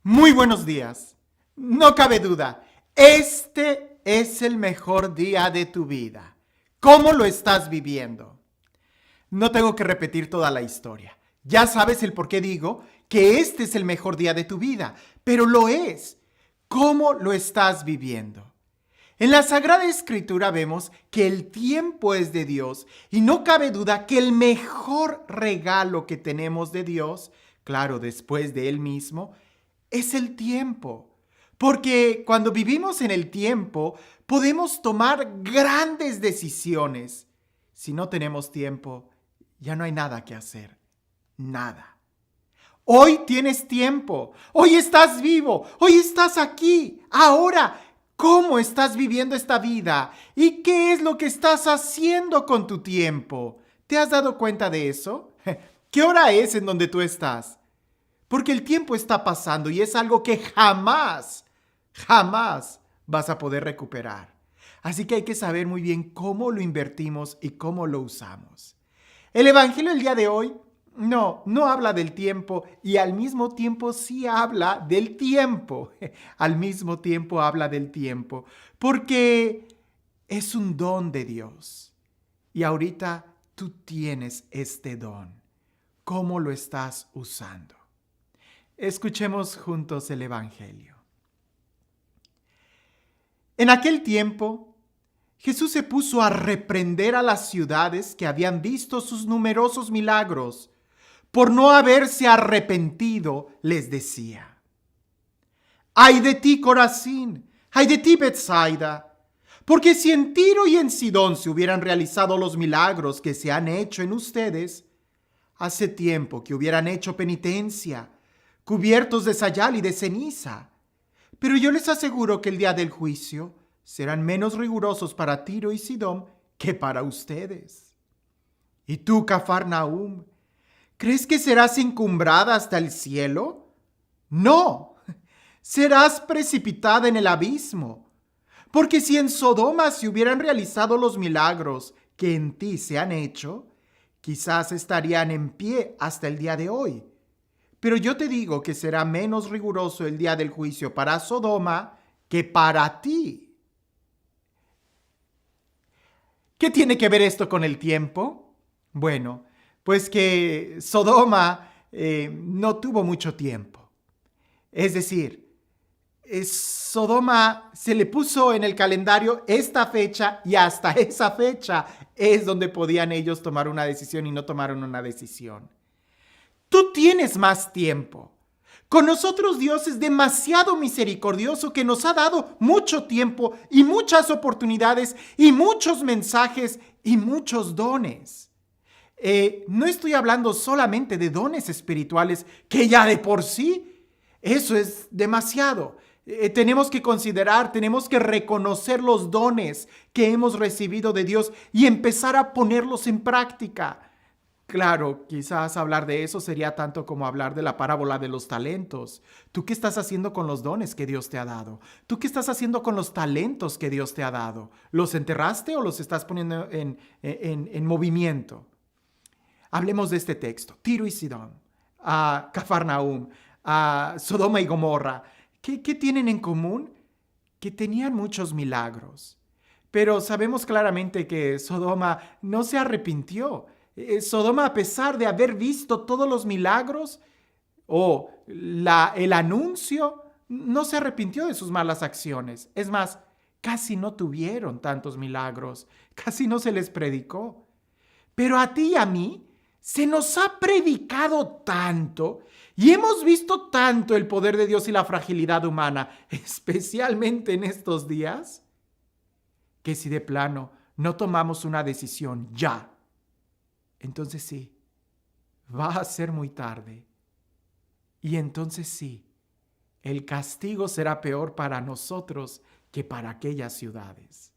Muy buenos días. No cabe duda, este es el mejor día de tu vida. ¿Cómo lo estás viviendo? No tengo que repetir toda la historia. Ya sabes el por qué digo que este es el mejor día de tu vida, pero lo es. ¿Cómo lo estás viviendo? En la Sagrada Escritura vemos que el tiempo es de Dios y no cabe duda que el mejor regalo que tenemos de Dios, claro, después de Él mismo, es el tiempo. Porque cuando vivimos en el tiempo, podemos tomar grandes decisiones. Si no tenemos tiempo, ya no hay nada que hacer. Nada. Hoy tienes tiempo. Hoy estás vivo. Hoy estás aquí. Ahora, ¿cómo estás viviendo esta vida? ¿Y qué es lo que estás haciendo con tu tiempo? ¿Te has dado cuenta de eso? ¿Qué hora es en donde tú estás? Porque el tiempo está pasando y es algo que jamás vas a poder recuperar. Así que hay que saber muy bien cómo lo invertimos y cómo lo usamos. El Evangelio del día de hoy no habla del tiempo y al mismo tiempo sí habla del tiempo. Al mismo tiempo habla del tiempo porque es un don de Dios. Y ahorita tú tienes este don. ¿Cómo lo estás usando? Escuchemos juntos el Evangelio. En aquel tiempo, Jesús se puso a reprender a las ciudades que habían visto sus numerosos milagros. Por no haberse arrepentido, les decía: ¡ay de ti, Corazín! ¡Ay de ti, Betsaida! Porque si en Tiro y en Sidón se hubieran realizado los milagros que se han hecho en ustedes, hace tiempo que hubieran hecho penitencia, cubiertos de sayal y de ceniza. Pero yo les aseguro que el día del juicio serán menos rigurosos para Tiro y Sidón que para ustedes. ¿Y tú, Cafarnaúm, crees que serás encumbrada hasta el cielo? No, serás precipitada en el abismo. Porque si en Sodoma se hubieran realizado los milagros que en ti se han hecho, quizás estarían en pie hasta el día de hoy. Pero yo te digo que será menos riguroso el día del juicio para Sodoma que para ti. ¿Qué tiene que ver esto con el tiempo? Bueno, pues que Sodoma no tuvo mucho tiempo. Es decir, Sodoma se le puso en el calendario esta fecha y hasta esa fecha es donde podían ellos tomar una decisión y no tomaron una decisión. Tú tienes más tiempo. Con nosotros Dios es demasiado misericordioso que nos ha dado mucho tiempo y muchas oportunidades y muchos mensajes y muchos dones. No estoy hablando solamente de dones espirituales que ya de por sí, eso es demasiado. Tenemos que considerar, tenemos que reconocer los dones que hemos recibido de Dios y empezar a ponerlos en práctica. Claro, quizás hablar de eso sería tanto como hablar de la parábola de los talentos. ¿Tú qué estás haciendo con los dones que Dios te ha dado? ¿Tú qué estás haciendo con los talentos que Dios te ha dado? ¿Los enterraste o los estás poniendo en movimiento? Hablemos de este texto. Tiro y Sidón, a Cafarnaúm, a Sodoma y Gomorra. ¿Qué tienen en común? Que tenían muchos milagros. Pero sabemos claramente que Sodoma no se arrepintió. Sodoma, a pesar de haber visto todos los milagros o el anuncio, no se arrepintió de sus malas acciones. Es más, casi no tuvieron tantos milagros, casi no se les predicó. Pero a ti y a mí se nos ha predicado tanto y hemos visto tanto el poder de Dios y la fragilidad humana, especialmente en estos días, que si de plano no tomamos una decisión ya, entonces sí, va a ser muy tarde. Y entonces sí, el castigo será peor para nosotros que para aquellas ciudades.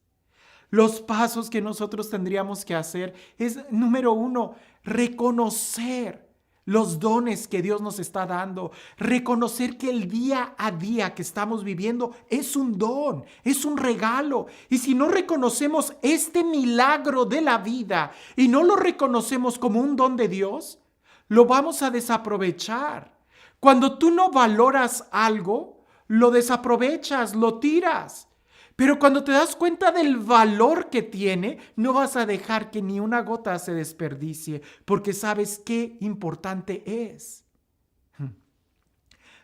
Los pasos que nosotros tendríamos que hacer es, número 1, reconocer los dones que Dios nos está dando, reconocer que el día a día que estamos viviendo es un don, es un regalo. Y si no reconocemos este milagro de la vida y no lo reconocemos como un don de Dios, lo vamos a desaprovechar. Cuando tú no valoras algo, lo desaprovechas, lo tiras. Pero cuando te das cuenta del valor que tiene, no vas a dejar que ni una gota se desperdicie, porque sabes qué importante es.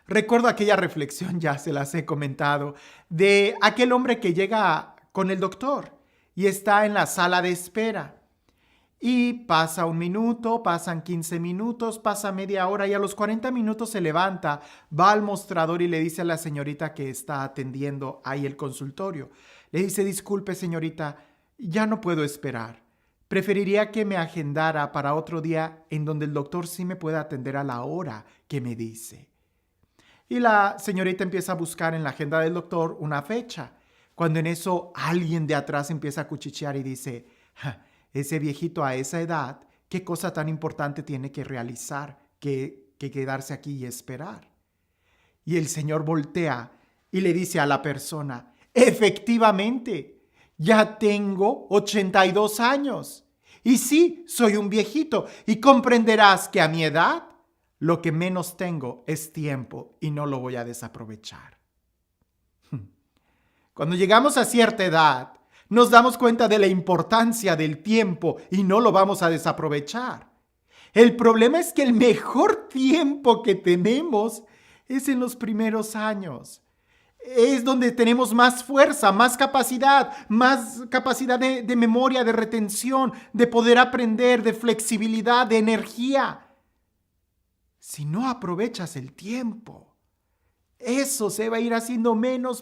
Recuerdo aquella reflexión, ya se las he comentado, de aquel hombre que llega con el doctor y está en la sala de espera. Y pasa un minuto, pasan 15 minutos, pasa media hora y a los 40 minutos se levanta, va al mostrador y le dice a la señorita que está atendiendo ahí el consultorio. Le dice: disculpe señorita, ya no puedo esperar. Preferiría que me agendara para otro día en donde el doctor sí me pueda atender a la hora que me dice. Y la señorita empieza a buscar en la agenda del doctor una fecha, cuando en eso alguien de atrás empieza a cuchichear y dice: "Ja, ese viejito a esa edad, ¿qué cosa tan importante tiene que realizar que quedarse aquí y esperar?". Y el señor voltea y le dice a la persona: efectivamente, ya tengo 82 años. Y sí, soy un viejito y comprenderás que a mi edad lo que menos tengo es tiempo y no lo voy a desaprovechar. Cuando llegamos a cierta edad, nos damos cuenta de la importancia del tiempo y no lo vamos a desaprovechar. El problema es que el mejor tiempo que tenemos es en los primeros años. Es donde tenemos más fuerza, más capacidad de memoria, de retención, de poder aprender, de flexibilidad, de energía. Si no aprovechas el tiempo, eso se va a ir haciendo menos.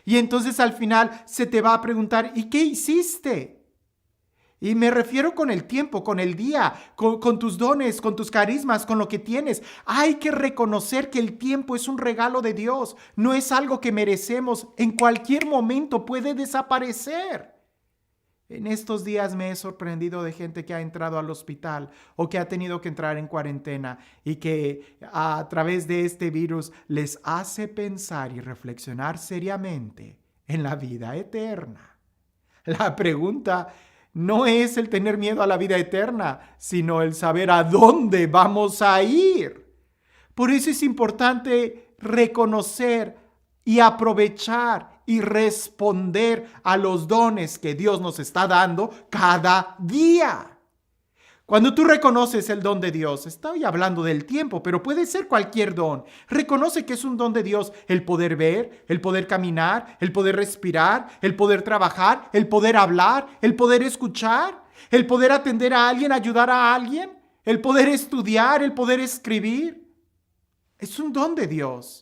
Y entonces al final se te va a preguntar: ¿y qué hiciste? Y me refiero con el tiempo, con el día, con tus dones, con tus carismas, con lo que tienes. Hay que reconocer que el tiempo es un regalo de Dios, no es algo que merecemos. En cualquier momento puede desaparecer. En estos días me he sorprendido de gente que ha entrado al hospital o que ha tenido que entrar en cuarentena y que a través de este virus les hace pensar y reflexionar seriamente en la vida eterna. La pregunta no es el tener miedo a la vida eterna, sino el saber a dónde vamos a ir. Por eso es importante reconocer y aprovechar y responder a los dones que Dios nos está dando cada día. Cuando tú reconoces el don de Dios, estoy hablando del tiempo, pero puede ser cualquier don. Reconoce que es un don de Dios el poder ver, el poder caminar, el poder respirar, el poder trabajar, el poder hablar, el poder escuchar, el poder atender a alguien, ayudar a alguien, el poder estudiar, el poder escribir. Es un don de Dios.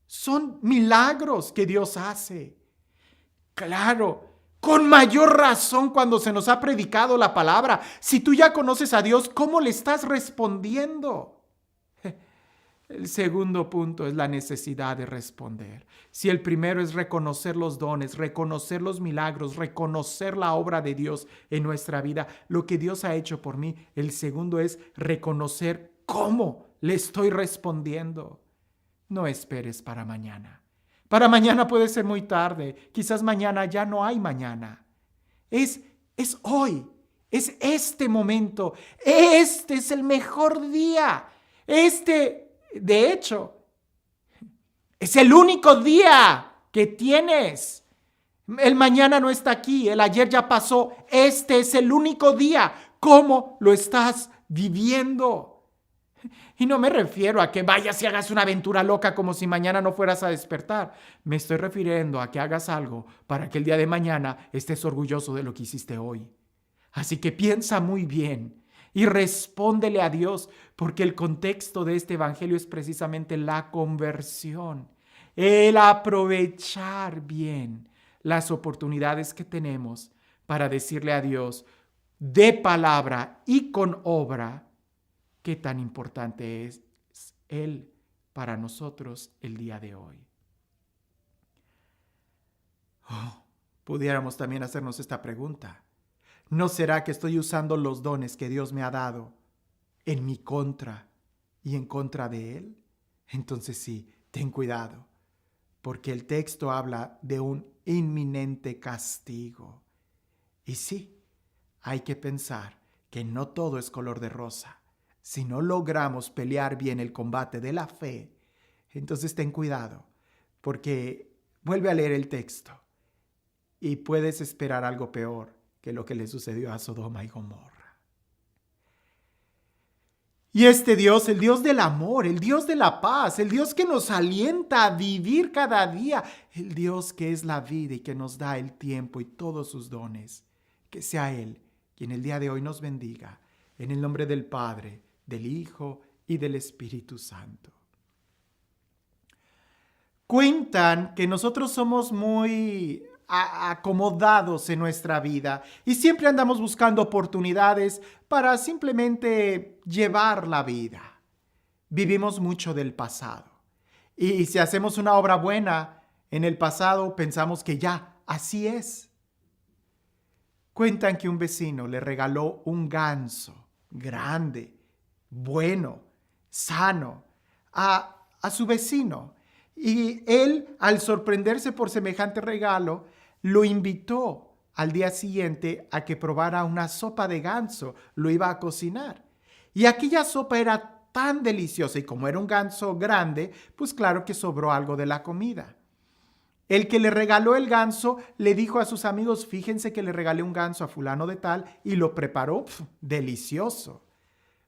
Son milagros que Dios hace. Claro. Con mayor razón cuando se nos ha predicado la palabra. Si tú ya conoces a Dios, ¿cómo le estás respondiendo? El segundo punto es la necesidad de responder. Si el primero es reconocer los dones, reconocer los milagros, reconocer la obra de Dios en nuestra vida, lo que Dios ha hecho por mí, el segundo es reconocer cómo le estoy respondiendo. No esperes para mañana. Para mañana puede ser muy tarde. Quizás mañana ya no hay mañana. Es hoy. Es este momento. Este es el mejor día. De hecho, es el único día que tienes. El mañana no está aquí. El ayer ya pasó. Este es el único día. ¿Cómo lo estás viviendo? Y no me refiero a que vayas y hagas una aventura loca como si mañana no fueras a despertar. Me estoy refiriendo a que hagas algo para que el día de mañana estés orgulloso de lo que hiciste hoy. Así que piensa muy bien y respóndele a Dios, porque el contexto de este evangelio es precisamente la conversión, el aprovechar bien las oportunidades que tenemos para decirle a Dios de palabra y con obra qué tan importante es Él para nosotros el día de hoy. Pudiéramos también hacernos esta pregunta. ¿No será que estoy usando los dones que Dios me ha dado en mi contra y en contra de Él? Entonces sí, ten cuidado, porque el texto habla de un inminente castigo. Y sí, hay que pensar que no todo es color de rosa. si no logramos pelear bien el combate de la fe, entonces ten cuidado, porque vuelve a leer el texto y puedes esperar algo peor que lo que le sucedió a Sodoma y Gomorra. Y este Dios, el Dios del amor, el Dios de la paz, el Dios que nos alienta a vivir cada día, el Dios que es la vida y que nos da el tiempo y todos sus dones, que sea Él quien el día de hoy nos bendiga, en el nombre del Padre, del Hijo y del Espíritu Santo. Cuentan que nosotros somos muy acomodados en nuestra vida y siempre andamos buscando oportunidades para simplemente llevar la vida. Vivimos mucho del pasado y si hacemos una obra buena en el pasado pensamos que ya, así es. Cuentan que un vecino le regaló un ganso grande, bueno, sano, a su vecino. Y él, al sorprenderse por semejante regalo, lo invitó al día siguiente a que probara una sopa de ganso. Lo iba a cocinar. Y aquella sopa era tan deliciosa y como era un ganso grande, pues claro que sobró algo de la comida. El que le regaló el ganso le dijo a sus amigos, fíjense que le regalé un ganso a fulano de tal y lo preparó delicioso.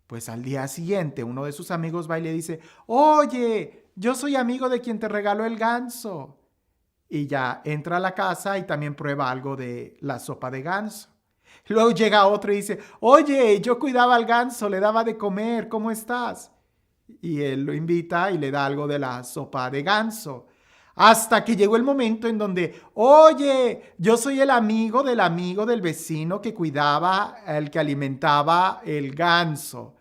Pues al día siguiente uno de sus amigos va y le dice, oye, yo soy amigo de quien te regaló el ganso. Y ya entra a la casa y también prueba algo de la sopa de ganso. Luego llega otro y dice, oye, yo cuidaba al ganso, le daba de comer, ¿cómo estás? Y él lo invita y le da algo de la sopa de ganso. Hasta que llegó el momento en donde, oye, yo soy el amigo del vecino que cuidaba, el que alimentaba el ganso.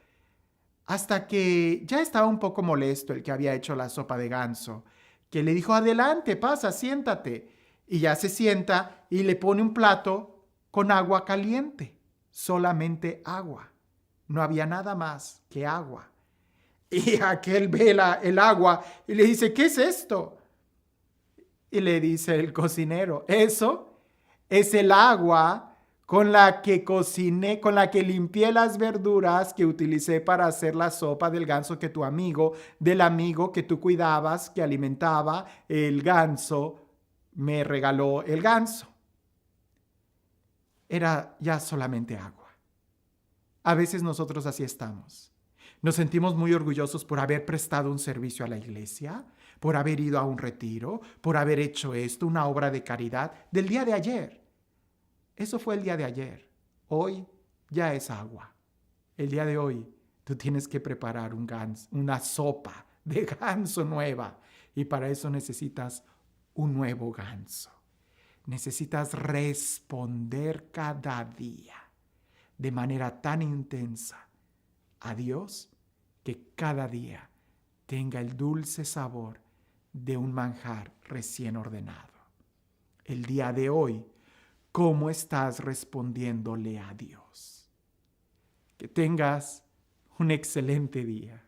Hasta que ya estaba un poco molesto el que había hecho la sopa de ganso, que le dijo, adelante, pasa, siéntate. Y ya se sienta y le pone un plato con agua caliente, solamente agua. No había nada más que agua. Y aquel ve el agua y le dice, ¿qué es esto? Y le dice el cocinero, eso es el agua con la que cociné, con la que limpié las verduras que utilicé para hacer la sopa del ganso que tu amigo, del amigo que tú cuidabas, que alimentaba el ganso, me regaló el ganso. Era ya solamente agua. A veces nosotros así estamos. Nos sentimos muy orgullosos por haber prestado un servicio a la iglesia, por haber ido a un retiro, por haber hecho esto, una obra de caridad del día de ayer. Eso fue el día de ayer. Hoy ya es agua. El día de hoy tú tienes que preparar una sopa de ganso nueva y para eso necesitas un nuevo ganso. Necesitas responder cada día de manera tan intensa a Dios que cada día tenga el dulce sabor de un manjar recién ordenado. El día de hoy, ¿cómo estás respondiéndole a Dios? Que tengas un excelente día.